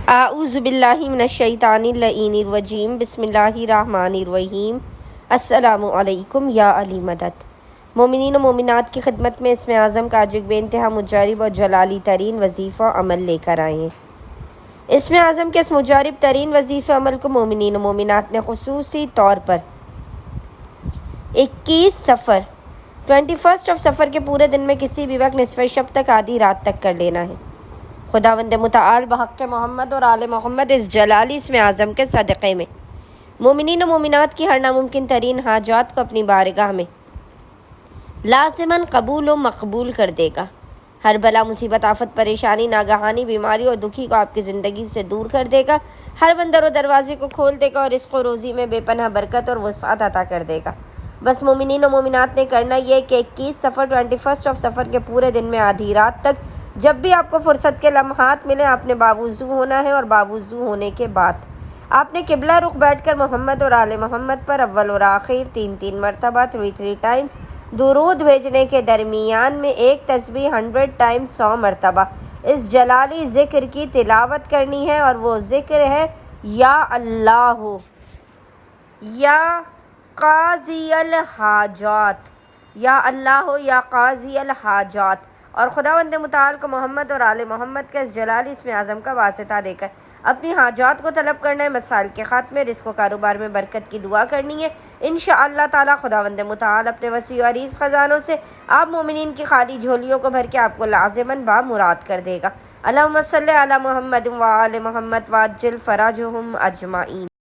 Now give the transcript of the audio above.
اعوذ باللہ من الشیطان اللعین الرجیم بسم اللہ الرحمن الرحیم السلام علیکم یا علی مدد۔ مومنین و مومنات کی خدمت میں اسم اعظم کا آج ایک بے انتہا مجرب اور جلالی ترین وظیفہ عمل لے کر آئے ہیں۔ اسم اعظم کے اس مجرب ترین وظیفہ عمل کو مومنین و مومنات نے خصوصی طور پر 21 صفر 21 صفر کے پورے دن میں کسی بھی وقت نصف شب تک آدھی رات تک کر لینا ہے۔ خداوند متعال بحق محمد اور آل محمد اس جلالی اسم اعظم کے صدقے میں مومنین و مومنات کی ہر ناممکن ترین حاجات کو اپنی بارگاہ میں لازماً قبول و مقبول کر دے گا۔ ہر بلا مصیبت آفت پریشانی ناگہانی بیماری اور دکھی کو آپ کی زندگی سے دور کر دے گا۔ ہر بندر و دروازے کو کھول دے گا اور رزق و روزی میں بے پناہ برکت اور وسعت عطا کر دے گا۔ بس مومنین و مومنات نے کرنا یہ کہ 21 صفر 21 صفر کے پورے دن میں آدھی رات تک جب بھی آپ کو فرصت کے لمحات ملے آپ نے باوضو ہونا ہے، اور باوضو ہونے کے بعد آپ نے قبلہ رخ بیٹھ کر محمد اور آل محمد پر اول اور آخر 3 مرتبہ 3 ٹائمز درود بھیجنے کے درمیان میں ایک تسبیح 100 ٹائمز 100 مرتبہ اس جلالی ذکر کی تلاوت کرنی ہے، اور وہ ذکر ہے یا اللہ یا قاضی الحاجات، یا اللہ یا قاضی الحاجات، اور خداوند متعال کو محمد اور آل محمد کے اس جلالی اسم اعظم کا واسطہ دے کر اپنی حاجات کو طلب کرنا ہے، مسائل کے خاتمے، رزق و کاروبار میں برکت کی دعا کرنی ہے۔ انشاءاللہ تعالی خداوند متعال اپنے وسیع و عریض خزانوں سے آپ مومنین کی خالی جھولیوں کو بھر کے آپ کو لازماً بامراد کر دے گا۔ اللہم صلی علی محمد و آل محمد وعجل فرجہم اجمعین۔